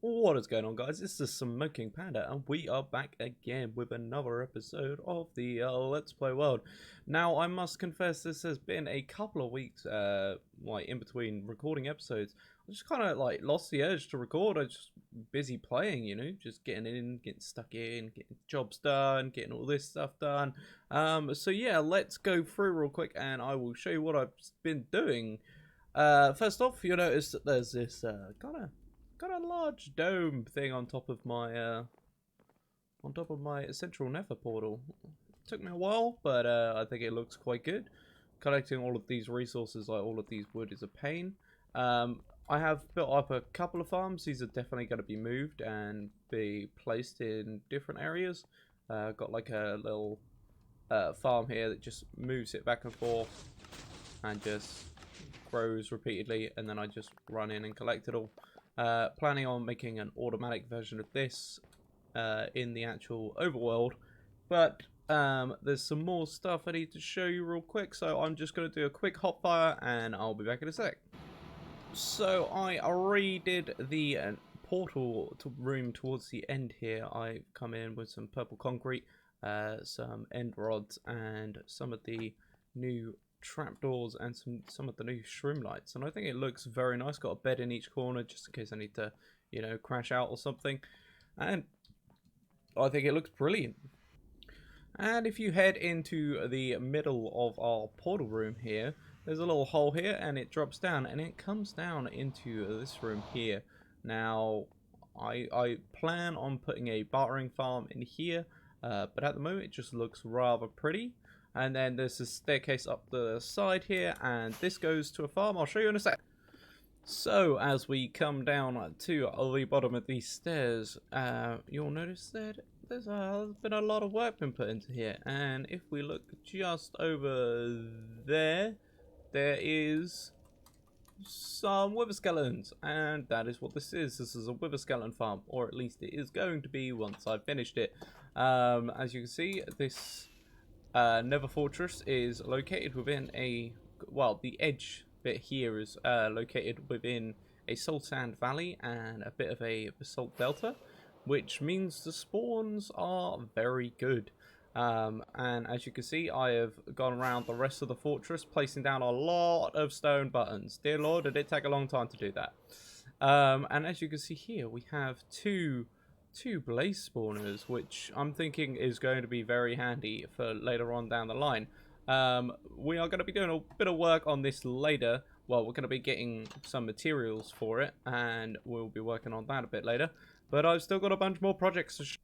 What is going on, guys? This is Smoking Panda, and we are back again with another episode of the Let's Play World. Now, I must confess, this has been a couple of weeks, in between recording episodes. I just kind of lost the urge to record. I was just busy playing, just getting in, getting stuck in, getting jobs done, getting all this stuff done. So yeah, let's go through real quick, and I will show you what I've been doing. First off, you'll notice that there's this got a large dome thing on top of my central nether portal. It took me a while, but I think it looks quite good. Collecting all of these resources, like all of these wood, is a pain. I have built up a couple of farms. These are definitely going to be moved and be placed in different areas. Got like a little farm here that just moves it back and forth and just grows repeatedly, and then I just run in and collect it all. Planning on making an automatic version of this in the actual overworld, but there's some more stuff I need to show you real quick, so I'm just going to do a quick hot fire and I'll be back in a sec. So I redid the portal room towards the end here. I come in with some purple concrete, some end rods, and some of the new trapdoors and some of the new shroom lights, and I think it looks very nice. Got a bed in each corner just in case I need to, crash out or something, and I think it looks brilliant. And if you head into the middle of our portal room here, there's a little hole here, and it drops down and it comes down into this room here. Now I plan on putting a bartering farm in here, but at the moment it just looks rather pretty. And then there's a staircase up the side here, and this goes to a farm. I'll show you in a sec. So, as we come down to the bottom of these stairs, you'll notice that there's been a lot of work been put into here. And if we look just over there, there is some wither skeletons. And that is what this is. This is a wither skeleton farm, or at least it is going to be once I've finished it. As you can see, this Nether Fortress is located within the edge bit here is located within a salt sand valley and a bit of a basalt delta, which means the spawns are very good. And as you can see, I have gone around the rest of the fortress, placing down a lot of stone buttons. Dear Lord, did it take a long time to do that. And as you can see here, we have two blaze spawners, which I'm thinking is going to be very handy for later on down the line. We are going to be doing a bit of work on this later. Well, we're going to be getting some materials for it, and we'll be working on that a bit later. But I've still got a bunch more projects to show.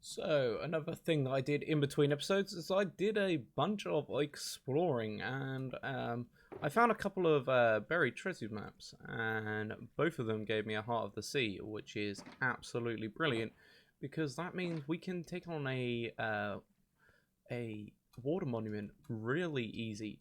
So, another thing that I did in between episodes is I did a bunch of exploring, and I found a couple of buried treasure maps, and both of them gave me a Heart of the Sea, which is absolutely brilliant, because that means we can take on a water monument really easy,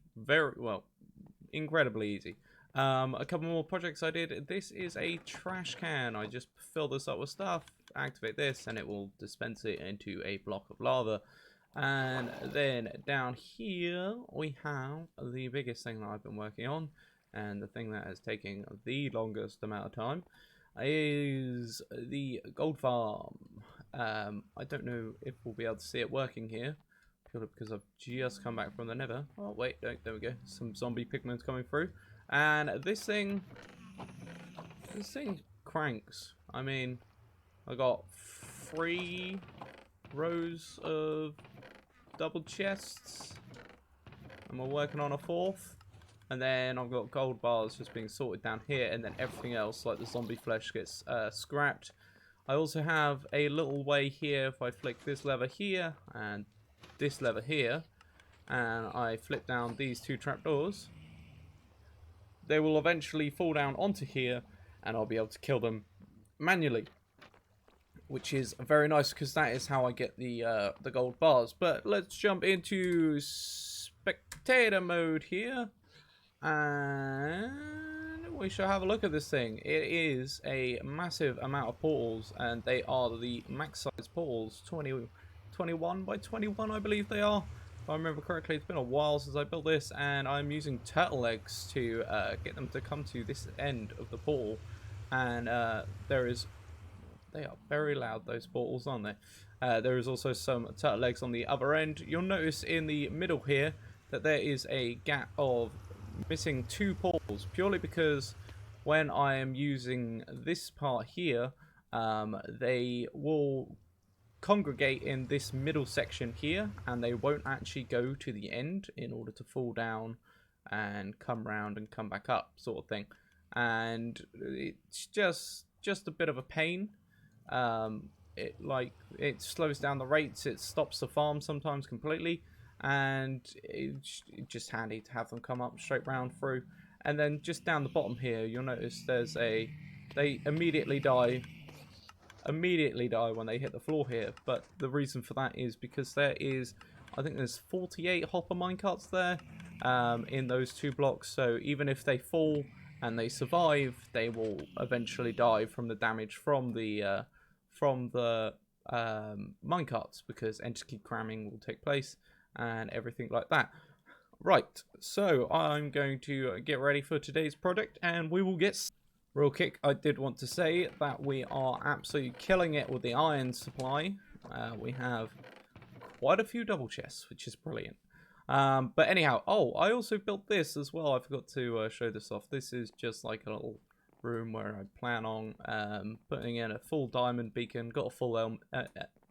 incredibly easy. A couple more projects I did. This is a trash can. I just fill this up with stuff, activate this, and it will dispense it into a block of lava. And then down here we have the biggest thing that I've been working on, and the thing that is taking the longest amount of time is the gold farm. I don't know if we'll be able to see it working here, purely because I've just come back from the Nether. Oh wait, no, there we go. Some zombie pigments coming through, and this thing cranks. I mean, I got 3 rows of double chests, and we're working on a 4th, and then I've got gold bars just being sorted down here, and then everything else like the zombie flesh gets scrapped. I also have a little way here. If I flick this lever here and this lever here, and I flip down these 2 trapdoors, they will eventually fall down onto here, and I'll be able to kill them manually, which is very nice because that is how I get the gold bars. But let's jump into spectator mode here, and we shall have a look at this thing. It is a massive amount of portals, and they are the max size portals, 21 by 21 I believe they are. If I remember correctly, it's been a while since I built this, and I'm using turtle eggs to get them to come to this end of the portal. And they are very loud, those portals, aren't they? There is also some turtle eggs on the other end. You'll notice in the middle here that there is a gap of missing 2 portals, purely because when I am using this part here, they will congregate in this middle section here, and they won't actually go to the end in order to fall down and come round and come back up, sort of thing. And it's just a bit of a pain. It slows down the rates, it stops the farm sometimes completely, and it's just handy to have them come up straight round through. And then just down the bottom here, you'll notice they immediately die when they hit the floor here. But the reason for that is because I think there's 48 hopper minecarts there in those 2 blocks. So even if they fall and they survive, they will eventually die from the damage from the minecarts, because entity cramming will take place and everything like that. Right, so I'm going to get ready for today's project, and we will get... Real quick, I did want to say that we are absolutely killing it with the iron supply. We have quite a few double chests, which is brilliant. But anyhow, oh, I also built this as well. I forgot to show this off. This is just like a little room where I plan on putting in a full diamond beacon. Got a full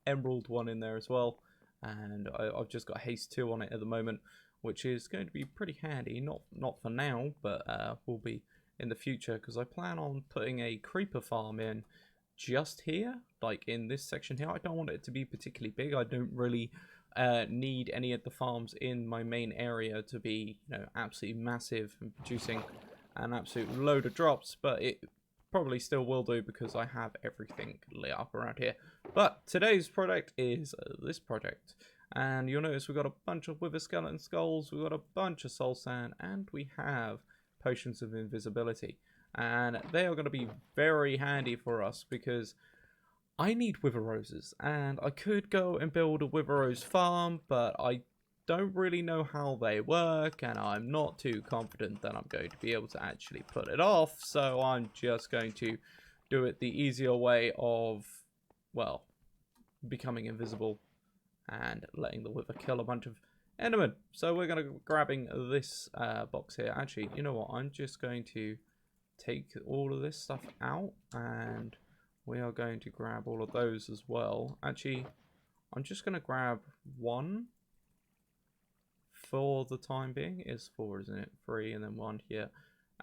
emerald one in there as well. And I've just got haste 2 on it at the moment, which is going to be pretty handy. Not for now, but will be in the future, because I plan on putting a creeper farm in just here, like in this section here. I don't want it to be particularly big. I don't really need any of the farms in my main area to be, absolutely massive and producing an absolute load of drops, but it probably still will do because I have everything lit up around here. But today's project is this project, and you'll notice we've got a bunch of wither skeleton skulls, we've got a bunch of soul sand, and we have potions of invisibility, and they are going to be very handy for us because I need wither roses, and I could go and build a wither rose farm, but I don't really know how they work, and I'm not too confident that I'm going to be able to actually put it off, so I'm just going to do it the easier way of, well, becoming invisible and letting the wither kill a bunch of Enderman. So we're going to be grabbing this box here. Actually, you know what? I'm just going to take all of this stuff out, and we are going to grab all of those as well. Actually, I'm just going to grab 1 for the time being. It's 4, isn't it? 3 and then 1 here.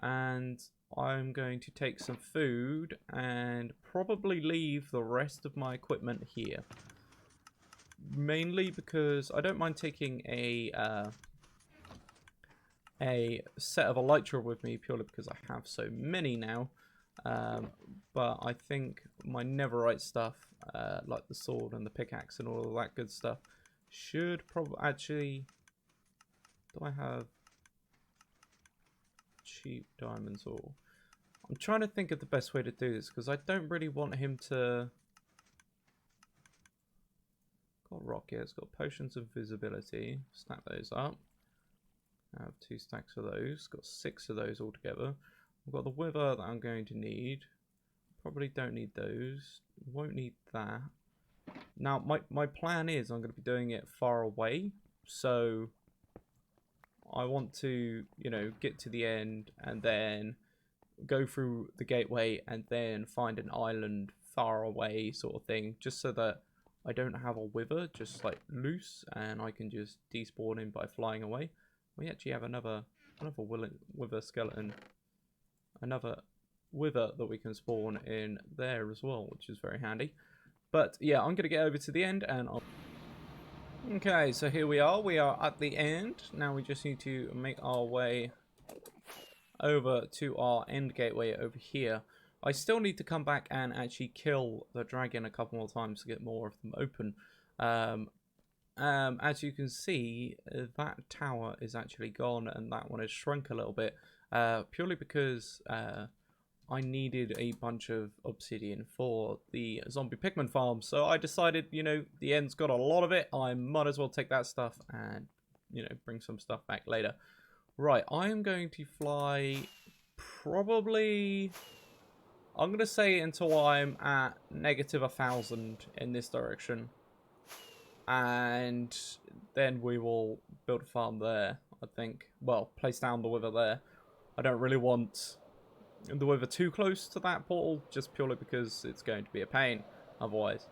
And I'm going to take some food and probably leave the rest of my equipment here. Mainly because I don't mind taking a set of elytra with me, purely because I have so many now. But I think my netherite stuff, like the sword and the pickaxe and all of that good stuff, should probably actually... Do I have cheap diamonds? Or I'm trying to think of the best way to do this, because I don't really want him to... Got rock here, it's got potions of visibility. Stack those up. I have 2 stacks of those. Got 6 of those altogether. I've got the wither that I'm going to need. Probably don't need those. Won't need that. Now, my plan is I'm going to be doing it far away. So, I want to, get to the end and then go through the gateway and then find an island far away, sort of thing. Just so that I don't have a wither just like loose and I can just despawn him by flying away. We actually have another wither skeleton, another wither that we can spawn in there as well, which is very handy. But yeah, I'm gonna get over to the end and okay, so here we are at the end. Now we just need to make our way over to our end gateway over here. I still need to come back and actually kill the dragon a couple more times to get more of them open. As you can see, that tower is actually gone and that one has shrunk a little bit. Purely because I needed a bunch of obsidian for the zombie pigman farm. So I decided, the end's got a lot of it. I might as well take that stuff and, bring some stuff back later. Right, I am going to fly probably... I'm going to say until I'm at negative 1,000 in this direction. And then we will build a farm there, I think. Well, place down the wither there. I don't really want the wither too close to that portal, just purely because it's going to be a pain otherwise.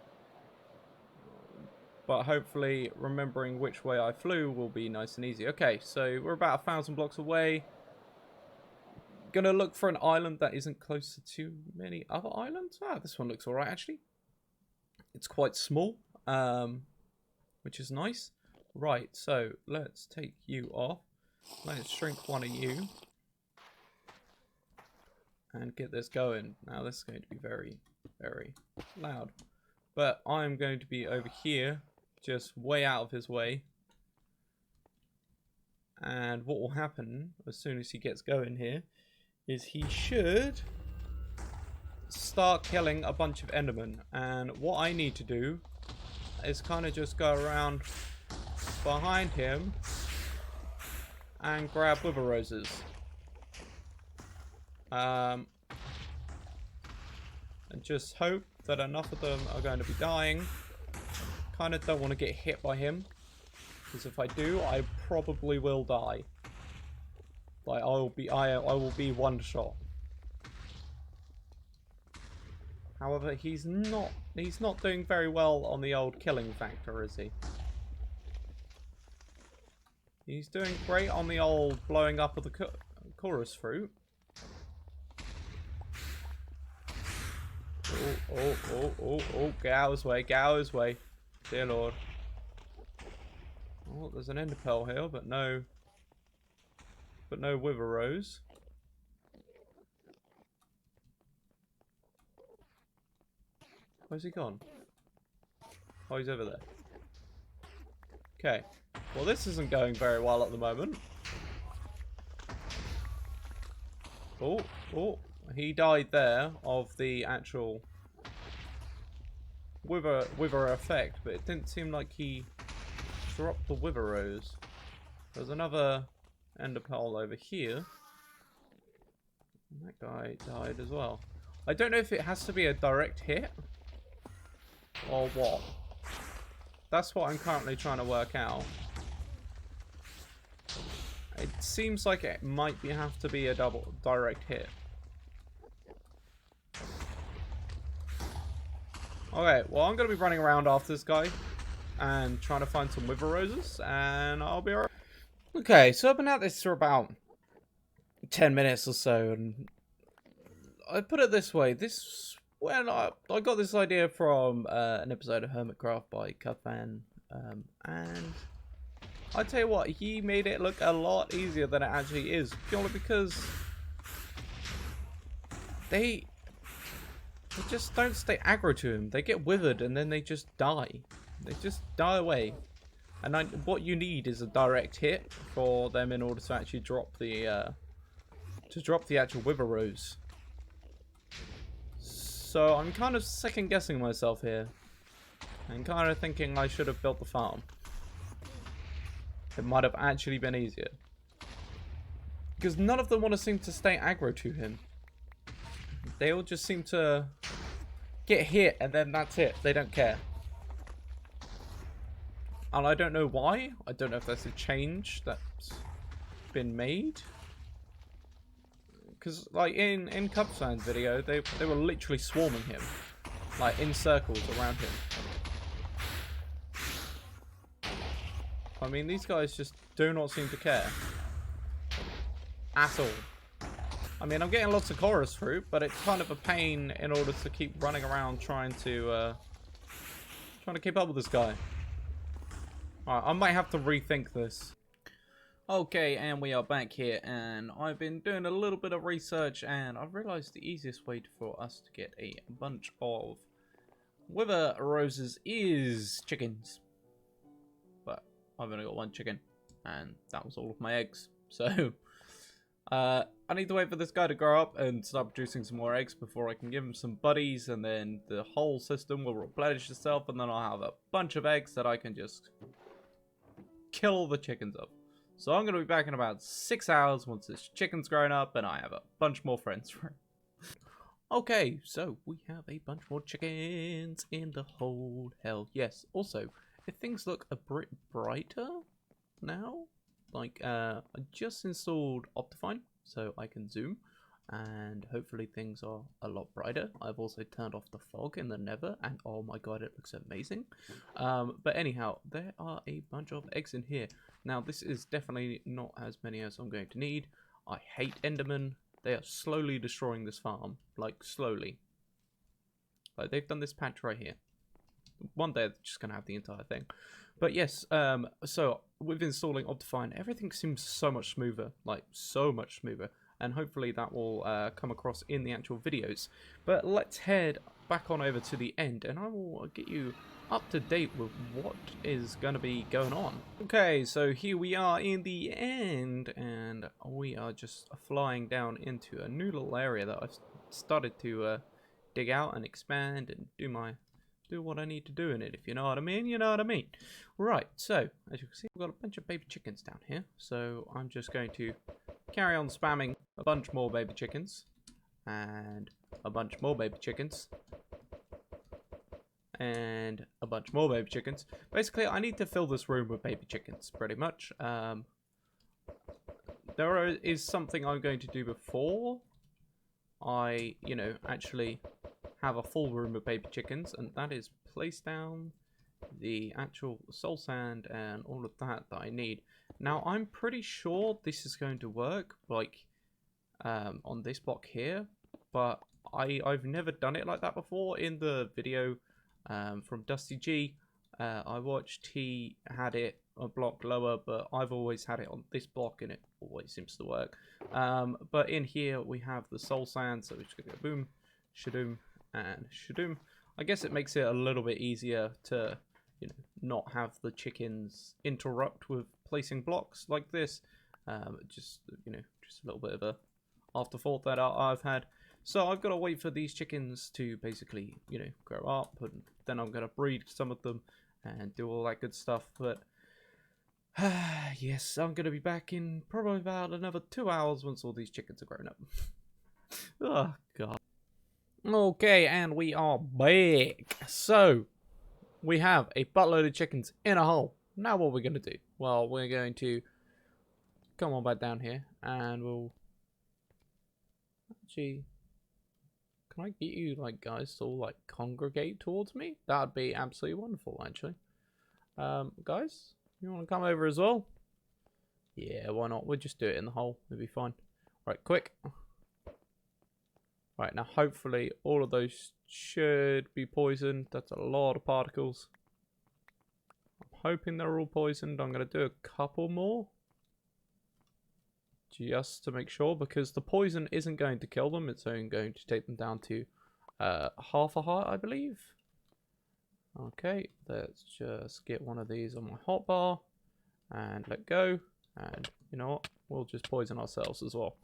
But hopefully remembering which way I flew will be nice and easy. Okay, so we're about 1,000 blocks away. Gonna look for an island that isn't close to too many other islands. Ah, this one looks alright actually. It's quite small, which is nice. Right, so let's take you off. Let's shrink one of you. And get this going. Now this is going to be very, very loud. But I'm going to be over here, just way out of his way. And what will happen as soon as he gets going here is he should start killing a bunch of endermen. And what I need to do is kind of just go around behind him and grab wither roses. And just hope that enough of them are going to be dying. Kind of don't want to get hit by him, because if I do, I probably will die. Like I will be one shot. However, he's not doing very well on the old killing factor, is he? He's doing great on the old blowing up of the chorus fruit. Oh, get out of his way, get out of his way. Dear Lord. Oh, there's an ender pearl here, but no wither rose. Where's he gone? Oh, he's over there. Okay. Well, this isn't going very well at the moment. Oh, he died there of the actual wither effect, but it didn't seem like he dropped the wither rose. There's another ender pearl over here. And that guy died as well. I don't know if it has to be a direct hit or what. That's what I'm currently trying to work out. It seems like it might have to be a direct hit. Okay, well I'm going to be running around after this guy and trying to find some wither roses, and I'll be alright. Okay, so I've been at this for about 10 minutes or so, and I put it this way. When I got this idea from an episode of Hermitcraft by Cutfan, and I tell you what, he made it look a lot easier than it actually is, purely because they just don't stay aggro to him. They get withered and then they just die. They just die away. And what you need is a direct hit for them in order to actually drop the actual wither rose. So I'm kind of second guessing myself here, and kind of thinking I should have built the farm. It might have actually been easier, because none of them want to seem to stay aggro to him. They all just seem to get hit and then that's it. They don't care. And I don't know why. I don't know if that's a change that's been made. Because, like, in Cupsan's video, they were literally swarming him. Like, in circles around him. I mean, these guys just do not seem to care. At all. I mean, I'm getting lots of chorus fruit, but it's kind of a pain in order to keep running around trying to keep up with this guy. Alright, I might have to rethink this. Okay, and we are back here, and I've been doing a little bit of research, and I've realised the easiest way for us to get a bunch of wither roses is chickens. But I've only got one chicken, and that was all of my eggs. So, I need to wait for this guy to grow up and start producing some more eggs before I can give him some buddies, and then the whole system will replenish itself, and then I'll have a bunch of eggs that I can just kill all the chickens of. So I'm going to be back in about 6 hours once this chicken's grown up and I have a bunch more friends for him. Okay, so we have a bunch more chickens in the hole. Hell yes. Also, if things look a bit brighter now, like I just installed Optifine so I can zoom, and hopefully things are a lot brighter. I've also turned off the fog in the Nether, and oh my god, it looks amazing. But anyhow, there are a bunch of eggs in here. Now this is definitely not as many as I'm going to need. I hate Endermen. They are slowly destroying this farm, like slowly. Like they've done this patch right here. One day they're just gonna have the entire thing. But yes, so with installing Optifine, everything seems so much smoother, like so much smoother, and hopefully that will come across in the actual videos. But let's head back on over to the end, and I will get you up to date with what is going to be going on. Okay, so here we are in the end, and we are just flying down into a new little area that I've started to dig out and expand and do what I need to do in it, if you know what I mean, you know what I mean. Right, so as you can see, we've got a bunch of baby chickens down here, so I'm just going to carry on spamming a bunch more baby chickens and a bunch more baby chickens and a bunch more baby chickens. Basically, I need to fill this room with baby chickens, pretty much. There is something I'm going to do before I, actually have a full room of baby chickens, and that is place down the actual soul sand and all of that I need. Now, I'm pretty sure this is going to work, like, on this block here, but I've never done it like that before. In the video from Dusty G, I watched, he had it a block lower, but I've always had it on this block and it always seems to work. But in here we have the soul sand, so we're just gonna go boom, shadoom, and shadoom. I guess it makes it a little bit easier to, not have the chickens interrupt with placing blocks like this. Just a little bit of a afterthought that I've had. So I've got to wait for these chickens to basically, grow up, and then I'm going to breed some of them and do all that good stuff. But yes, I'm going to be back in probably about another 2 hours once all these chickens are grown up. Oh, God. Okay, and we are back. So, we have a buttload of chickens in a hole. Now what we're going to do? Well, we're going to come on back down here, and we'll actually... Can I get you, guys to all, congregate towards me? That would be absolutely wonderful, actually. Guys, you want to come over as well? Yeah, why not? We'll just do it in the hole. It'll be fine. Right, quick. Right, now hopefully all of those should be poisoned. That's a lot of particles. I'm hoping they're all poisoned. I'm going to do a couple more, just to make sure, because the poison isn't going to kill them. It's only going to take them down to half a heart, I believe. Okay, let's just get one of these on my hotbar and let go. And you know what? We'll just poison ourselves as well.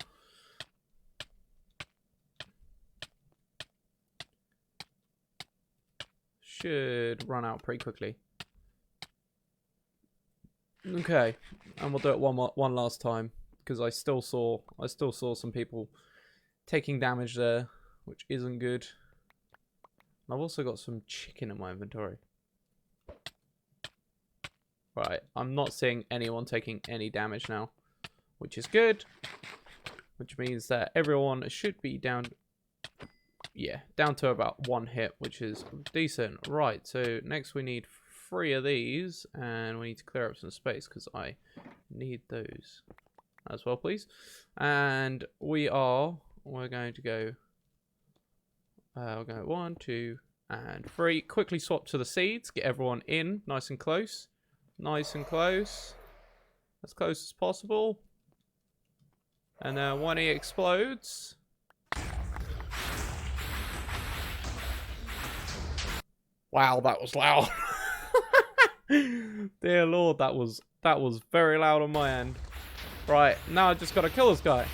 Should run out pretty quickly. Okay, and we'll do it one last time, because I still saw some people taking damage there, which isn't good. And I've also got some chicken in my inventory. Right, I'm not seeing anyone taking any damage now, which is good. Which means that everyone should be down, down to about 1 hit, which is decent. Right, so next we need 3 of these, and we need to clear up some space, because I need those as well, please. And we're going to go, we're going 1, 2, and 3. Quickly swap to the seeds, get everyone in nice and close. Nice and close. As close as possible. And then when he explodes... Wow, that was loud. Dear Lord, that was very loud on my end. Right, now I just gotta kill this guy.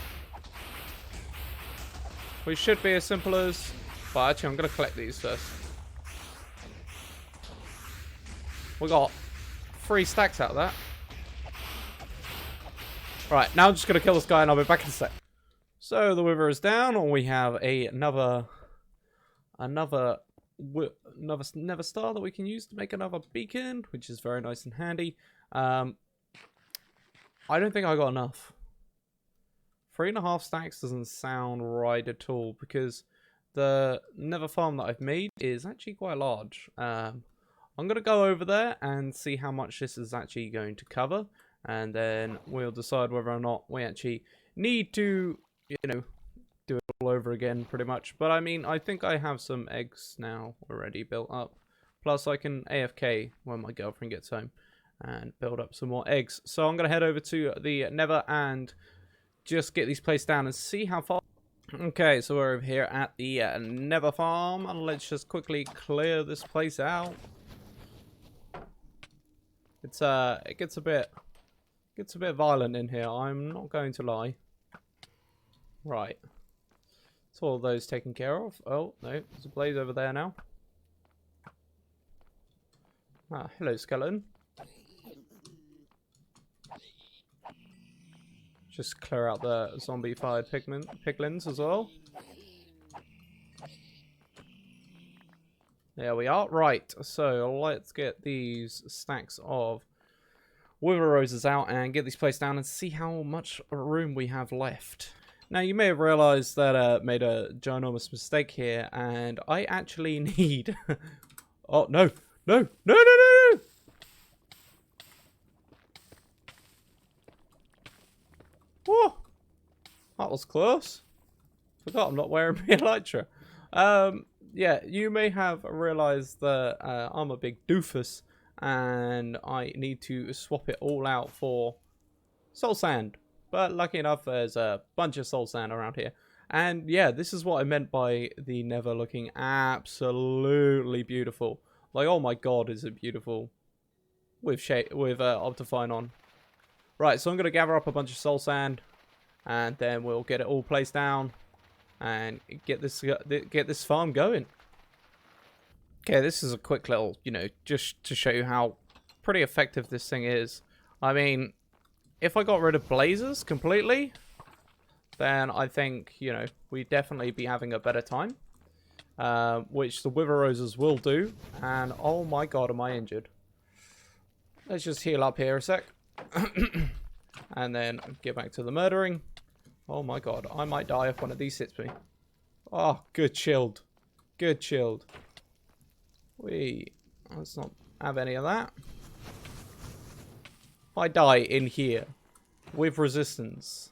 Which should be as simple as... But actually, I'm gonna collect these first. We got 3 stacks out of that. Right, now I'm just gonna kill this guy and I'll be back in a sec. So the wither is down, and we have another another Nether star that we can use to make another beacon, which is very nice and handy. I don't think I got enough. 3.5 stacks doesn't sound right at all, because the Nether farm that I've made is actually quite large. I'm going to go over there and see how much this is actually going to cover, and then we'll decide whether or not we actually need to, you know, do it all over again, pretty much. But I mean, I think I have some eggs now already built up. Plus, I can AFK when my girlfriend gets home and build up some more eggs. So I'm going to head over to the Nether and just get these placed down and see how far. Okay, so we're over here at the Nether farm, and let's just quickly clear this place out. It's it gets a bit violent in here, I'm not going to lie. Right. So all those taken care of. Oh, no, there's a blaze over there now. Ah, hello, skeleton. Just clear out the zombie-fired piglins as well. There we are. Right, so let's get these stacks of wither roses out and get these placed down and see how much room we have left. Now, you may have realized that I made a ginormous mistake here, and I actually need... Oh, no! No! No, no, no, no! Whoa! That was close. Forgot I'm not wearing my elytra. Yeah, you may have realized that I'm a big doofus, and I need to swap it all out for soul sand. But lucky enough, there's a bunch of soul sand around here. And yeah, this is what I meant by the Nether looking absolutely beautiful. Like, oh my god, is it beautiful with Optifine on. Right, so I'm going to gather up a bunch of soul sand, and then we'll get it all placed down and get this farm going. Okay, this is a quick little, just to show you how pretty effective this thing is. I mean, if I got rid of blazes completely, then I think, we'd definitely be having a better time. Which the wither roses will do. And oh my god, am I injured. Let's just heal up here a sec. And then get back to the murdering. Oh my god, I might die if one of these hits me. Oh, good shield. Good shield. Let's not have any of that. If I die in here with resistance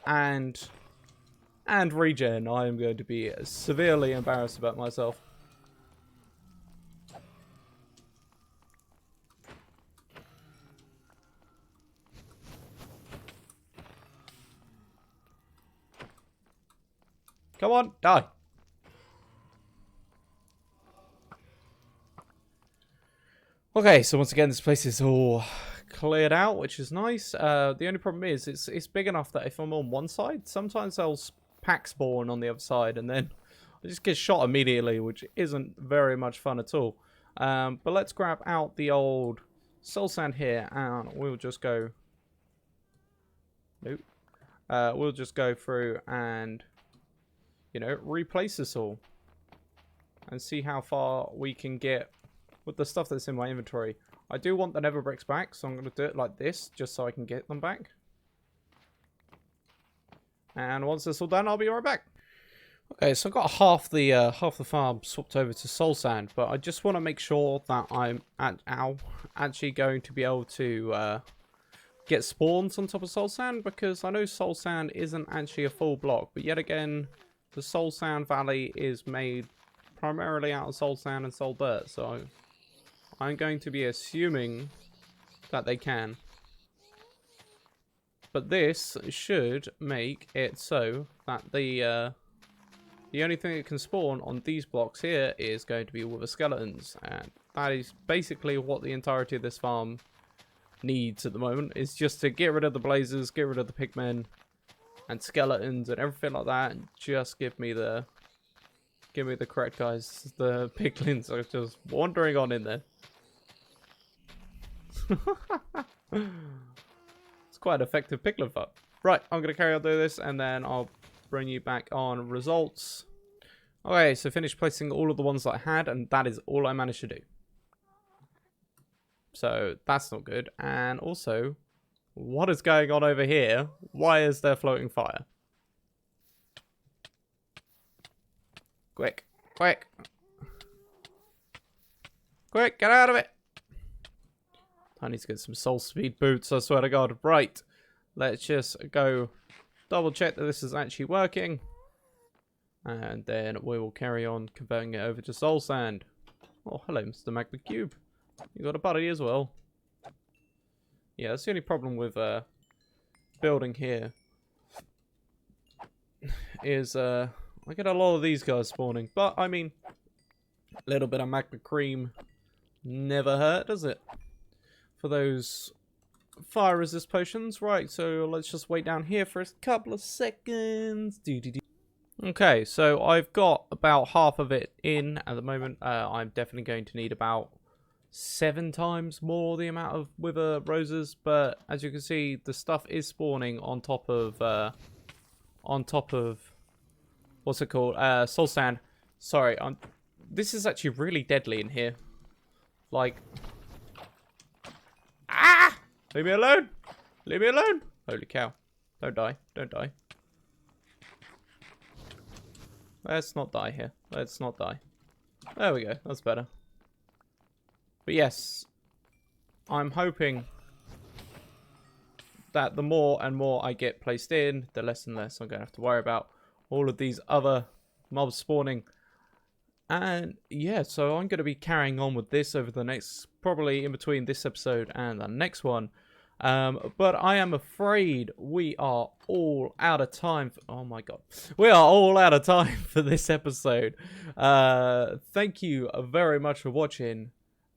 and regen, I am going to be severely embarrassed about myself. Come on, die. Okay, so once again, this place is all cleared out, which is nice. The only problem is it's big enough that if I'm on one side, sometimes they'll pack spawn on the other side, and then I just get shot immediately, which isn't very much fun at all. But let's grab out the old soul sand here, and we'll just go... Nope. We'll just go through and... replace this all and see how far we can get with the stuff that's in my inventory. I do want the nether bricks back, so I'm going to do it like this just so I can get them back. And once this all done, I'll be right back. Okay, so I've got half the farm swapped over to soul sand, but I just want to make sure that I'm actually going to be able to get spawns on top of soul sand, because I know soul sand isn't actually a full block, but yet again, the soul sand valley is made primarily out of soul sand and soul dirt, so I'm going to be assuming that they can. But this should make it so that the only thing that can spawn on these blocks here is going to be wither skeletons, and that is basically what the entirety of this farm needs at the moment, is just to get rid of the blazes, get rid of the pigmen and skeletons and everything like that, and just give me the correct guys. The piglins are just wandering on in there. It's quite an effective piglin farm. Right, I'm going to carry on doing this, and then I'll bring you back on results Okay, so finished placing all of the ones that I had, and that is all I managed to do. So that's not good. And also, what is going on over here? Why is there floating fire? Quick, quick. Quick, get out of it. I need to get some soul speed boots, I swear to God. Right, let's just go double check that this is actually working. And then we will carry on converting it over to soul sand. Oh, hello, Mr. Magma Cube. You got a buddy as well. Yeah, that's the only problem with building here. Is I get a lot of these guys spawning. But, I mean, a little bit of magma cream never hurt, does it? For those fire resist potions. Right, so let's just wait down here for a couple of seconds. Okay, so I've got about half of it in at the moment. I'm definitely going to need about 7 times more the amount of wither roses, but as you can see, the stuff is spawning on top of what's it called? Soul sand. Sorry, this is actually really deadly in here. Like, ah! Leave me alone! Leave me alone! Holy cow! Don't die! Don't die! Let's not die here. Let's not die. There we go. That's better. But yes, I'm hoping that the more and more I get placed in, the less and less I'm going to have to worry about all of these other mobs spawning. And yeah, so I'm going to be carrying on with this over the next, probably in between this episode and the next one. But I am afraid we are all out of time. Oh my god. We are all out of time for this episode. Thank you very much for watching.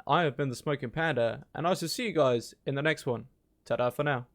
I have been the Smoking Panda, and I shall see you guys in the next one. Ta-da for now.